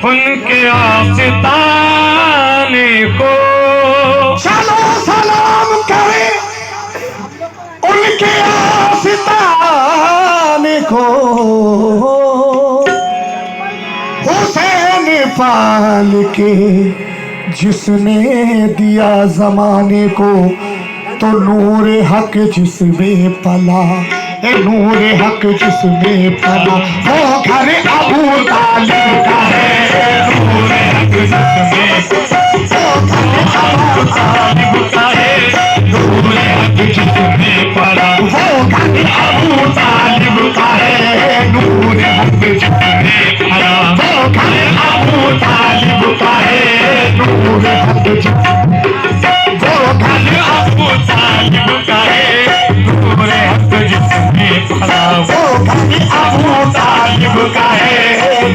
उनके आस्ताने को। चलो सलाम करें उनके आस्ताने को। हुसैन पाल के जिसने दिया जमाने को, तो नूर हक जिसमें पला, नूर हक जिसमें पला, वो घर अबू तालिब का है। नूर हक जिसमें, वो घर अबू तालिब का है। नूर हक जिसमें पला, वो घर अबू तालिब का है। नूर हक जिसमें पला, वो घर अबू तालिब का है। नूर हक वो घर अबू तालिब का है। नूर हक जिसमें पला, वो घर अबू तालिब का है।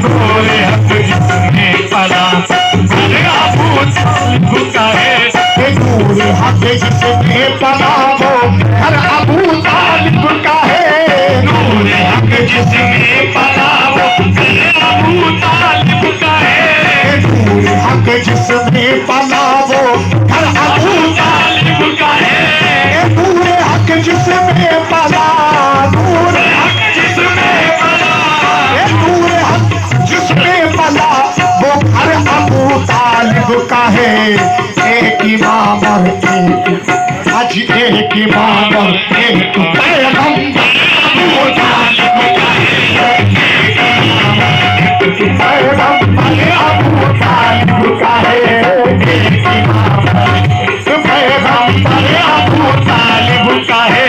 नूर हक जिसमें पला, घर अबू तालिब का है। नूर हक जिसमें पला, वो घर अबू तालिब का है। नूर हक जिसमें पला, वो घर अबू तालिब का है। नूर हक जिसमें पला, वो घर अबू तालिब का है। नूर हक जिसमें पला, नूर हक जिसमें पला, नूर हक जिसमें पला, वो घर अबू तालिब का है। एक इमाम और एक आज एक इमाम और एक पैगंबर अबू तालिब का है। पैगंबर अबू तालिब का है। एक इमाम पैगंबर अबू तालिब का है।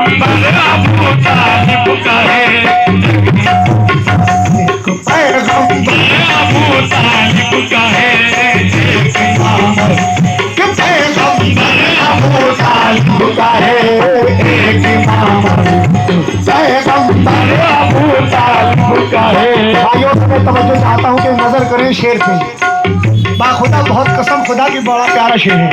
पैगंबर अबू तालिब का है। पैगंबर अबू तालिब का है। पैगंबर अबू तालिब का है। एक इमाम पैगंबर अबू तालिब का है। भाइयों मैं तवज्जो चाहता हूँ कि नजर करें शेर पे। बाखुदा बहुत कसम खुदा की बड़ा प्यारा शेर है।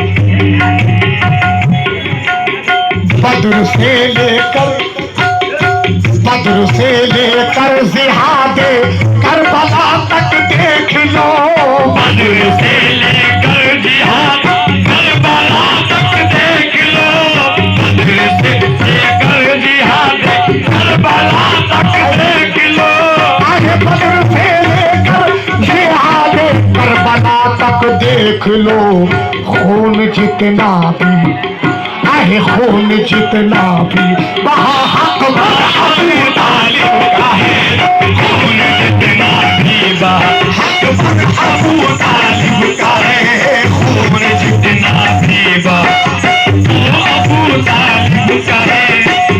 बद्र से लेकर जिहादे करबला तक देख लो। बद्र से लेकर जिहाद करबला तक देख लो। बद्र से लेकर जिहाद करबला तक देख लो। आगे बद्र से लेकर जिहादे करबला तक देख लो। खून जितना भी आहे, खून जितना भी बहा हक पर अबू तालिब का है। खून जितना भी बहा हक पर अबू तालिब का है। खून जितना भी बहा अबू तालिब का है।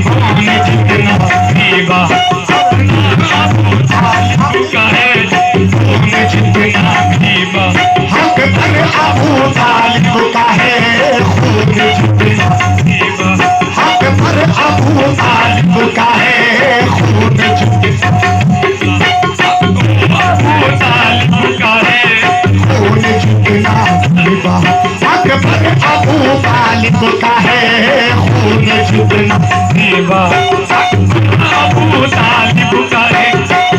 खून जितना भी बहा अबू तालिब का है। खून जितना भी बहा हक पर अबू तालिब का है। खून जितना हक पर अबू तालिब का है। खून जितना अबू तालिब का है। खून जितना हक पर अबू तालिब का है। खून जितना भी बहा अबू तालिब का है।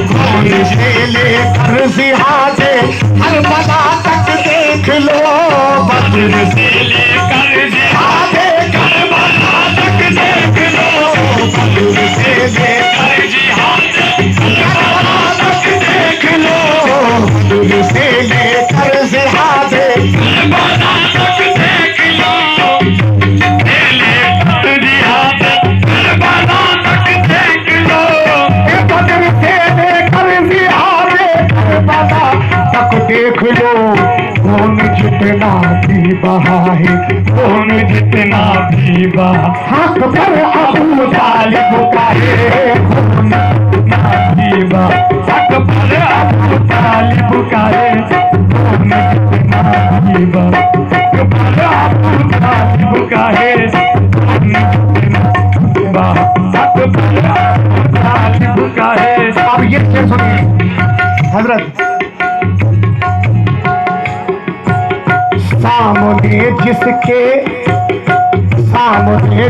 खून से लेकर जिहादे करबला तक देख लो। बद्र से लेकर जिहाद करबला तक देख लो। बद्र से लेकर जिहाद करबला तक देख लो। बद्र से लेकर जिहादे करबला तक देख लो। लेकर जिहाद करबला तक देख लो। बद्र से लेकर जिहादे करबला तक देख लो। खून जितना भी बहा है, खून जितना भी बहा हक पर अबू तालिब का है। खून जितना भी बहा हक पर अबू तालिब का है। खून जितना भी बहा हक पर अबू तालिब का है। खून जितना भी बहा हक पर अबू तालिब का है। अब ये शेर सुनिए हजरत। सामने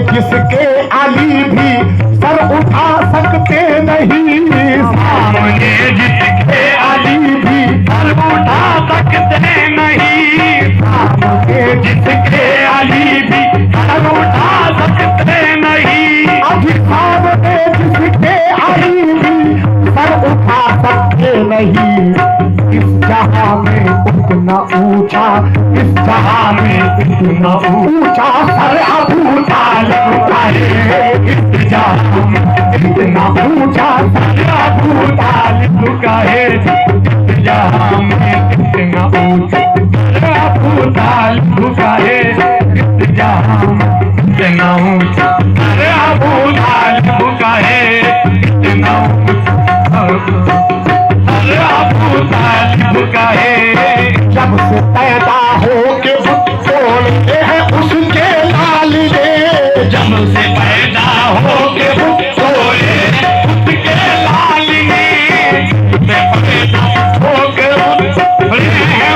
जिसके अली भी सर उठा सकते नहीं। सामने नहीं इस जहां में उतना ऊंचा, इस जहां में उतना ऊंचा सर अबू तालिब का है, इस जहां में इतना ऊंचा सर अबू तालिब का है, इस जहां में इतना ऊंचा सर अबू तालिब का है, इस जहां में इतना ऊंचा सर अबू तालिब का है, इतना सर अबू तालिब का है। जब से पैदा हो के बोलते हैं उसके लाल ने, जब से पैदा हो के बोले उसके लाल ने, पैदा हो के बोले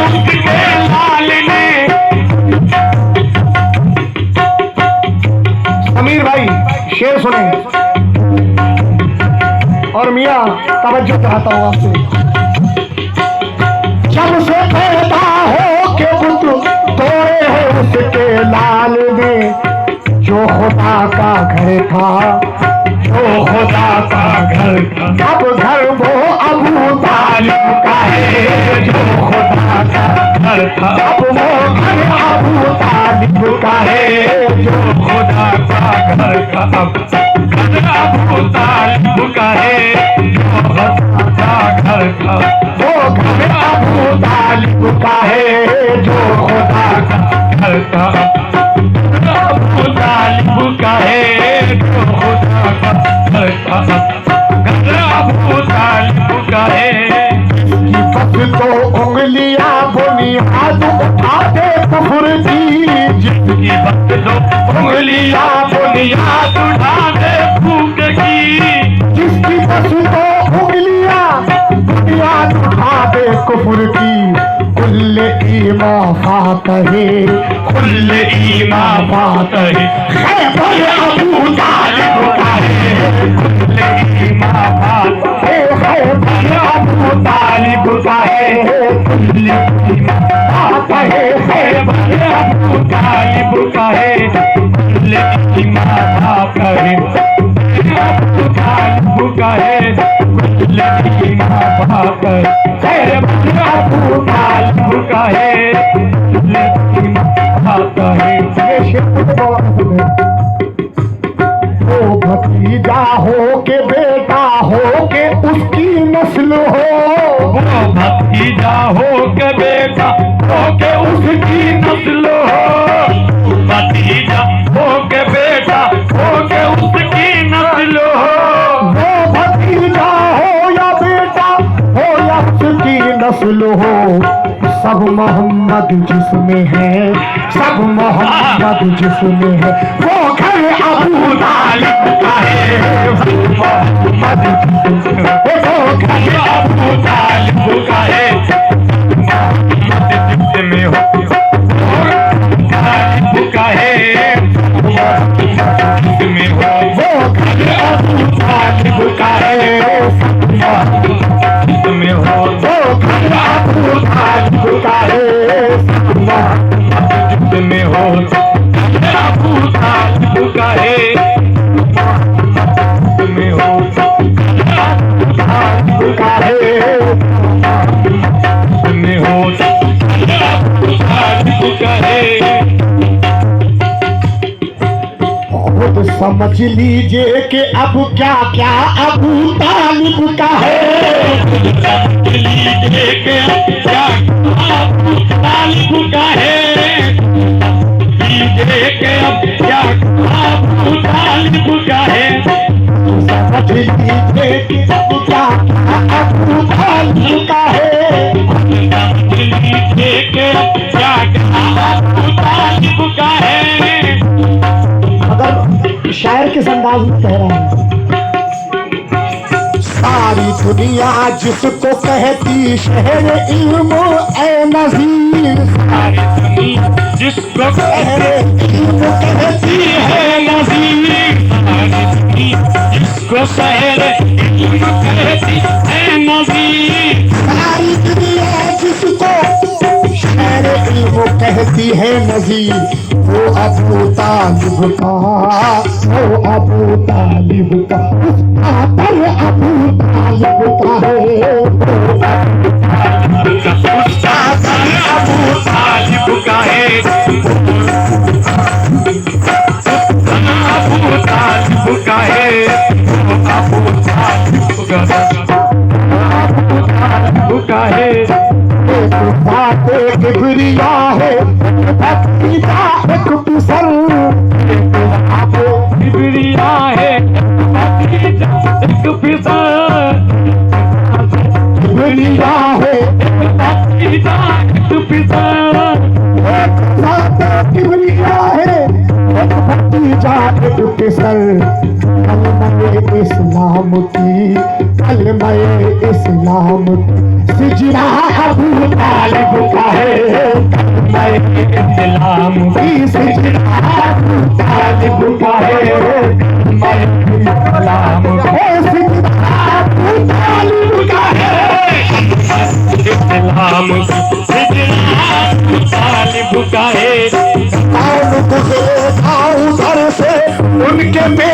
उसके लाल ने। समीर भाई शेर सुने और मियाँ तवज्जो चाहता हूँ आपसे। जब से पैदा हो के बुत तोड़े हैं उसके लाल ने, जो खुदा का घर था, जो खुदा का घर था, अब घर वो अबू तालिब का है, जो खुदा का घर था, अब वो घर अबू तालिब का है, जो खुदा का घर था, अब घर अबू तालिब का है, जो खुदा का घर था, वो घर अबू तालिब का है, जो खुदा का घर था, अबू तालिब का है, जो खुदा का घर था, घर अबू तालिब का है। इसकी बस तो उंगलियां बुनियाद उठाते कुफ्र की, जिसकी बस तो उंगलियां बुनियाद उठाते फूक की, जिसकी बस तो उंगलियां बुनियाद उठाते कुफ्र की। कुल्ले ईमा फातहे, कुल्ले ईमा फातहे, खैबर अबू तालिब का है, कुल्ले ईमा फातहे, खैबर अबू तालिब का है, कुल्ले ईमा फातहे, खैबर अबू तालिब का है, कुल्ले ईमा फातहे, अबू तालिब का है, कुल्ले ईमा फातहे, खैबर अबू तालिब का है, लेकिन आता है। ये शेर वो भतीजा हो के बेटा हो के उसकी नस्ल हो, वो भतीजा हो के बेटा हो के उसकी नस्ल हो, भतीजा हो के बेटा हो के उसकी नस्ल हो, वो भतीजा हो या बेटा हो या उसकी नस्ल हो। सब मोहम्मद जिसमें है, सब मोहम्मद जिसमें है, वो घर अबू तालिब का है, मोहम्मद जिसमें है, वो घर अबू तालिब का है, मोहम्मद जिसमें हो तालिब का है, जिसमें हो वो घर अबू तालिब का है, जिसमें हो वो घर अबू तालिब का है, जिसमें हो अबू तालिब का है, जिसमें हो अबू तालिब का है, जिसमें हो अबू तालिब का है। खुद समझ लीजिए कि अब क्या क्या अबू तालिब का है, समझ लीजिए कि अब क्या अबू तालिब का है, लीजिए कि अब क्या अबू तालिब का है, समझ लीजिए कि अब क्या अबू तालिब का है, समझ लीजिए कि अब क्या अबू तालिब का है। अगर शायर के अंदाज में कह रहा हूं, सारी दुनिया जिसको कहती शहर इल्म ए नज़ीर, सारी दुनिया जिसको शहर इल्म कहती है नज़ीर, सारी दुनिया जिसको शहर इल्म कहती है नज़ीर, सारी दुनिया जिसको शहर इल्म कहती है नज़ीर, वो अबू तालिब का, वो अबू तालिब का, उसका पर अबू तालिब का है, का है बातें किबरिया है भक्ति का एक पिसल बिगड़िया है एक पिसा किबरिया है एक पिसा बातें किबरिया है एक भक्ति का एक पिसल कलमे इस्लाम की कलमे इस्लाम की सिजरा अबू तालिब का है मैं इस्लाम की सिजरा अबू तालिब का है मैं इस्लाम इस्लाम तालिब का है उनके